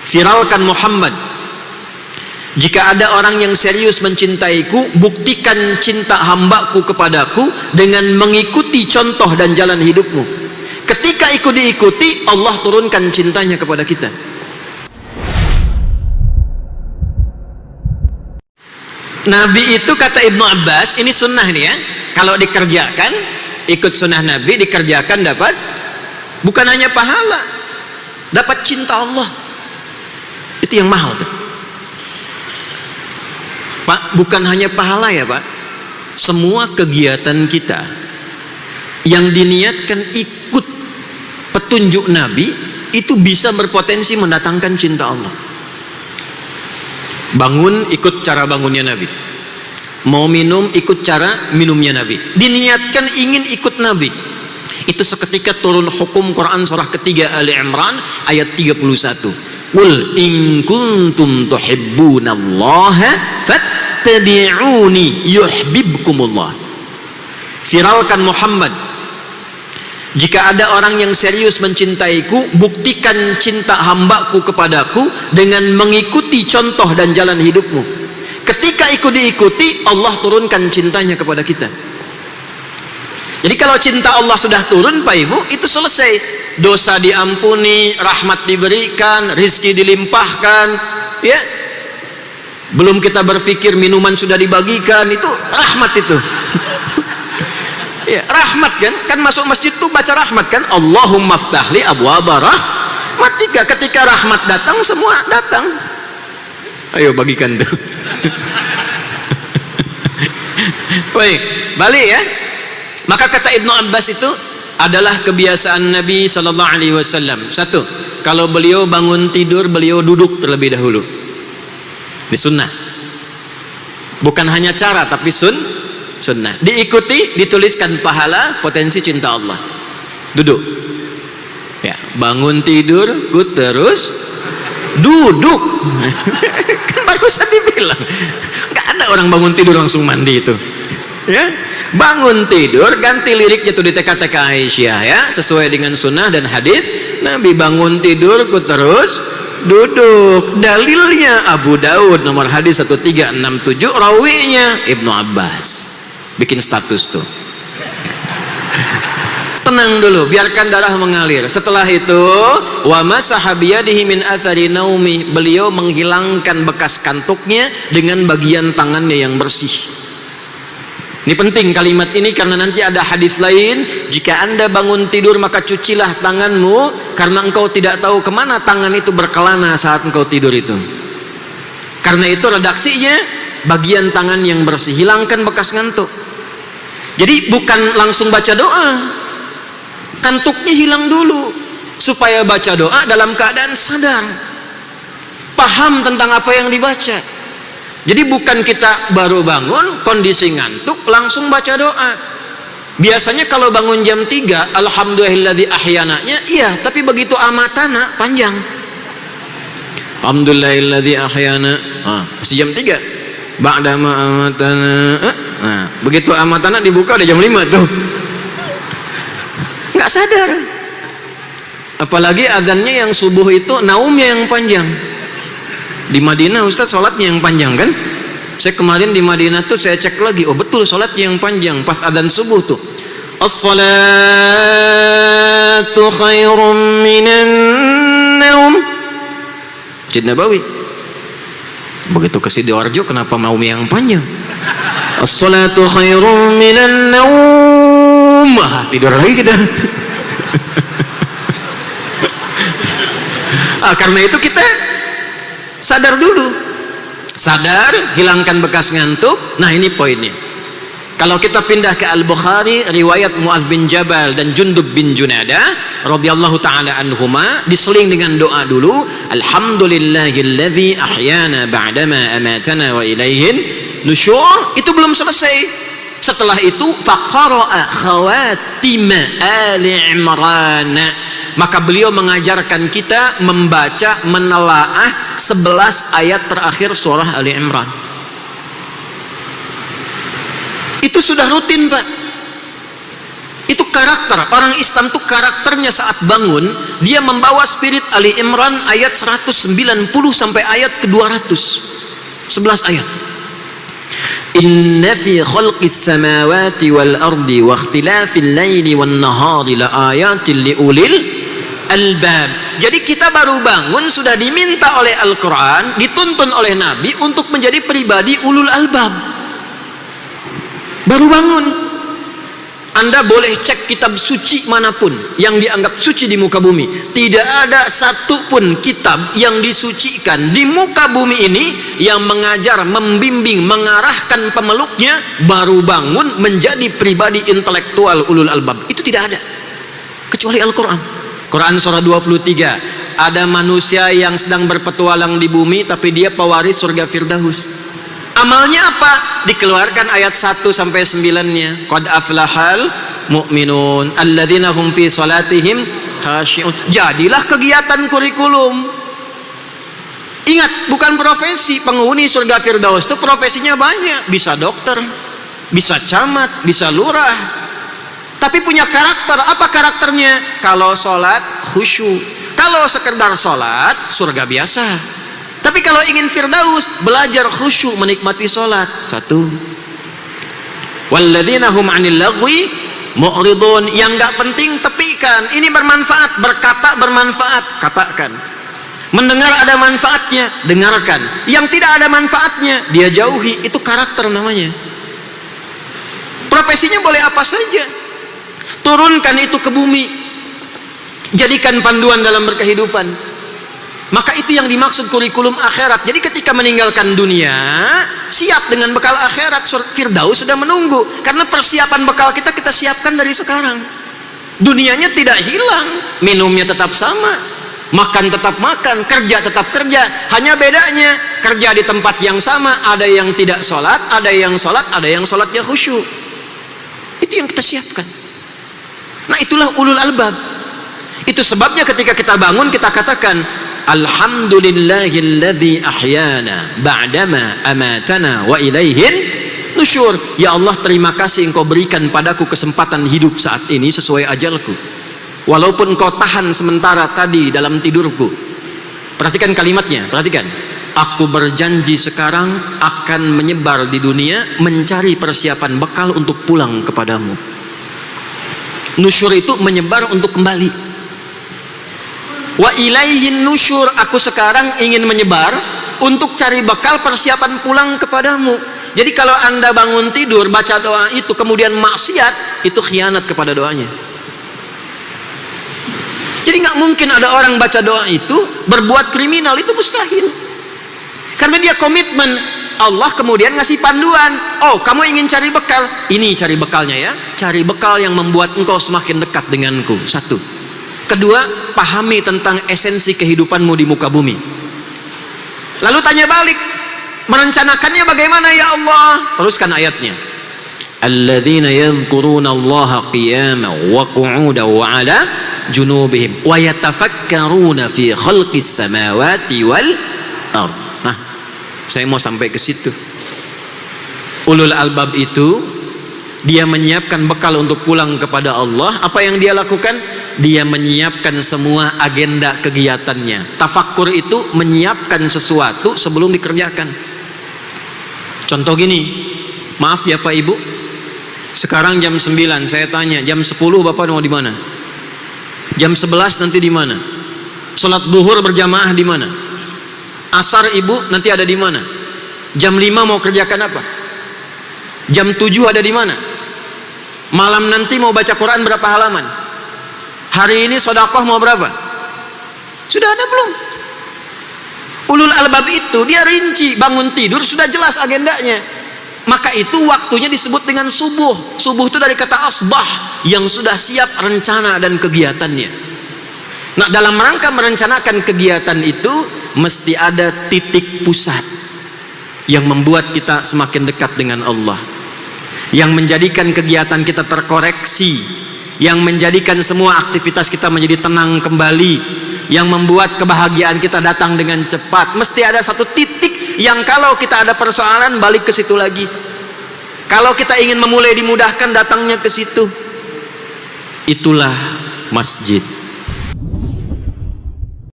Viralkan Muhammad. Jika ada orang yang serius mencintaiku, buktikan cinta hambaku kepadaku dengan mengikuti contoh dan jalan hidupmu. Ketika ikut diikuti, Allah turunkan cintanya kepada kita. Nabi itu, kata Ibnu Abbas, ini sunnah nih ya, kalau dikerjakan, ikut sunnah Nabi, dikerjakan dapat bukan hanya pahala, dapat cinta Allah. Itu yang mahal tuh Pak, bukan hanya pahala ya Pak, semua kegiatan kita yang diniatkan ikut petunjuk Nabi itu bisa berpotensi mendatangkan cinta Allah. Bangun, ikut cara bangunnya Nabi. Mau minum, ikut cara minumnya Nabi. Diniatkan ingin ikut Nabi, itu seketika turun hukum Quran surah ketiga Ali Imran ayat 31. Qul in kuntum tuhibbunallaha fattabi'uni yuhibbukumullah. Viralkan Muhammad. Jika ada orang yang serius mencintaiku, buktikan cinta hambaku kepadaku dengan mengikuti contoh dan jalan hidupmu. Ketika ikut diikuti, Allah turunkan cintanya kepada kita. Jadi kalau cinta Allah sudah turun Pak Ibu, itu selesai. Dosa diampuni, rahmat diberikan, rizki dilimpahkan, ya. Belum kita berpikir minuman sudah dibagikan, itu rahmat itu. Ya, rahmat kan? Kan masuk masjid tuh baca rahmat kan? Allahumma ftahli abwaba rahmatika. Ketika rahmat datang, semua datang. Ayo bagikan tuh. Baik, balik ya. Maka kata Ibnu Abbas itu adalah kebiasaan Nabi Sallallahu Alaihi Wasallam. Satu, kalau beliau bangun tidur, beliau duduk terlebih dahulu. Ini sunnah. Bukan hanya cara, tapi sunnah. Diikuti, dituliskan pahala, potensi cinta Allah. Duduk. Ya, bangun tidur, ku terus duduk. Kan barusan dibilang, nggak ada orang bangun tidur langsung mandi itu. Ya, bangun tidur, ganti liriknya tuh di TK-TK Aisyah ya, sesuai dengan sunnah dan hadis Nabi. Bangun tidur, ku terus duduk. Dalilnya Abu Daud nomor hadis 1367, rawinya Ibnu Abbas. Bikin status tuh. Tenang dulu, biarkan darah mengalir. Setelah itu, wa masaha biyadihi min athari naumi, beliau menghilangkan bekas kantuknya dengan bagian tangannya yang bersih. Ini penting kalimat ini karena nanti ada hadis lain, jika Anda bangun tidur maka cucilah tanganmu karena engkau tidak tahu kemana tangan itu berkelana saat engkau tidur itu. Karena itu redaksinya bagian tangan yang bersih, hilangkan bekas ngantuk. Jadi bukan langsung baca doa, kantuknya hilang dulu supaya baca doa dalam keadaan sadar, paham tentang apa yang dibaca. Jadi bukan kita baru bangun kondisi ngantuk langsung baca doa. Biasanya kalau bangun jam 3 alhamdulillahilladzi ahyananya iya, tapi begitu amatana panjang. Alhamdulillahilladzi ahyana, masih jam 3. Ba'dama amatana, begitu amatana dibuka udah jam 5 tuh. Nggak sadar. Apalagi azannya yang subuh itu naumnya yang panjang. Di Madinah Ustaz sholatnya yang panjang kan? Saya kemarin di Madinah tuh saya cek lagi, oh betul sholatnya yang panjang pas adzan subuh tuh. As-salatu khairum minan naum. Masjid Nabawi. Begitu ke Sidoarjo kenapa mau yang panjang? As-salatu khairum minan naum. Tidur lagi kita. Karena itu kita sadar dulu, sadar, hilangkan bekas ngantuk. Nah ini poinnya. Kalau kita pindah ke Al-Bukhari, riwayat Mu'adz bin Jabal dan Jundub bin Junadah radhiyallahu ta'ala anhuma, diseling dengan doa dulu, alhamdulillahilladzi ahyana ba'dama amatana wa ilaihin nusyur. Itu belum selesai. Setelah itu faqara'a khawatima Ali Imran, maka beliau mengajarkan kita membaca, menelaah 11 ayat terakhir surah Ali Imran. Itu sudah rutin Pak. Itu karakter orang Islam tuh, karakternya saat bangun dia membawa spirit Ali Imran ayat 190 sampai ayat ke-200, 11 ayat. Inna fi khalqis samawati wal ardi wa ikhtilafil laili wan nahari la ayatin liulil albab. Jadi kita baru bangun sudah diminta oleh Al-Quran, dituntun oleh Nabi untuk menjadi pribadi ulul albab. Baru bangun. Anda boleh cek kitab suci manapun yang dianggap suci di muka bumi. Tidak ada satupun kitab yang disucikan di muka bumi ini yang mengajar, membimbing, mengarahkan pemeluknya baru bangun menjadi pribadi intelektual ulul albab. Itu tidak ada. Kecuali Al-Quran. Quran surah 23. Ada manusia yang sedang berpetualang di bumi tapi dia pewaris surga Firdaus. Amalnya apa? Dikeluarkan ayat 1 sampai 9-nya. Qad aflahal mu'minun alladzina hum fi salatihim khashi'un. Jadilah kegiatan kurikulum. Ingat, bukan profesi. Penghuni surga Firdaus itu profesinya banyak. Bisa dokter, bisa camat, bisa lurah. Tapi punya karakter. Apa karakternya? Kalau sholat khusyuk. Kalau sekedar sholat surga biasa. Tapi kalau ingin Firdaus, belajar khusyuk menikmati sholat. 1. Walladzina hum 'anil lagwi mu'ridun. Yang enggak penting tepikan. Ini bermanfaat, berkata bermanfaat, katakan. Mendengar ada manfaatnya, dengarkan. Yang tidak ada manfaatnya, dia jauhi. Itu karakter namanya. Profesinya boleh apa saja. Turunkan itu ke bumi. Jadikan panduan dalam berkehidupan. Maka itu yang dimaksud kurikulum akhirat. Jadi ketika meninggalkan dunia, siap dengan bekal akhirat. Firdaus sudah menunggu. Karena persiapan bekal kita siapkan dari sekarang. Dunianya tidak hilang, minumnya tetap sama, makan tetap makan, kerja tetap kerja. Hanya bedanya kerja di tempat yang sama. Ada yang tidak sholat, ada yang sholat, ada yang sholatnya khusyuk. Itu yang kita siapkan. Nah, itulah ulul albab. Itu sebabnya ketika kita bangun kita katakan alhamdulillahilladzi ahyana ba'dama amatana wa ilaihin nusyur. Ya Allah, terima kasih Engkau berikan padaku kesempatan hidup saat ini sesuai ajalku. Walaupun Engkau tahan sementara tadi dalam tidurku. Perhatikan kalimatnya, perhatikan. Aku berjanji sekarang akan menyebar di dunia mencari persiapan bekal untuk pulang kepadamu. Nusyur itu menyebar untuk kembali. Wa ilaihin nusyur, aku sekarang ingin menyebar untuk cari bekal persiapan pulang kepadamu. Jadi kalau Anda bangun tidur baca doa itu kemudian maksiat, itu khianat kepada doanya. Jadi nggak mungkin ada orang baca doa itu berbuat kriminal, itu mustahil. Karena dia komitmen. Allah kemudian ngasih panduan. Oh, kamu ingin cari bekal? Ini cari bekalnya ya. Cari bekal yang membuat engkau semakin dekat denganku. 1. Kedua, pahami tentang esensi kehidupanmu di muka bumi. Lalu tanya balik, merencanakannya bagaimana ya Allah? Teruskan ayatnya. Alladzina yadhkuruna Allaha qiyaman wa qu'udan wa 'ala junubihim wa yatafakkaruna fi khalqis samawati wal ardh. Nah, saya mau sampai ke situ. Ulul albab itu dia menyiapkan bekal untuk pulang kepada Allah. Apa yang dia lakukan? Dia menyiapkan semua agenda kegiatannya. Tafakkur itu menyiapkan sesuatu sebelum dikerjakan. Contoh gini, maaf ya Pak Ibu, sekarang jam 9, saya tanya, jam 10 Bapak mau di mana? Jam 11 nanti di mana? Sholat duhur berjamaah di mana? Asar Ibu nanti ada di mana? Jam 5 mau kerjakan apa? Jam 7 ada di mana? Malam nanti mau baca Quran berapa halaman? Hari ini sedekah mau berapa? Sudah ada belum? Ulul albab itu dia rinci, bangun tidur sudah jelas agendanya. Maka itu waktunya disebut dengan subuh. Subuh itu dari kata asbah, yang sudah siap rencana dan kegiatannya. Nah, dalam rangka merencanakan kegiatan itu mesti ada titik pusat yang membuat kita semakin dekat dengan Allah, yang menjadikan kegiatan kita terkoreksi, yang menjadikan semua aktivitas kita menjadi tenang kembali, yang membuat kebahagiaan kita datang dengan cepat. Mesti ada satu titik yang kalau kita ada persoalan balik ke situ lagi. Kalau kita ingin memulai dimudahkan, datangnya ke situ. itulah masjid.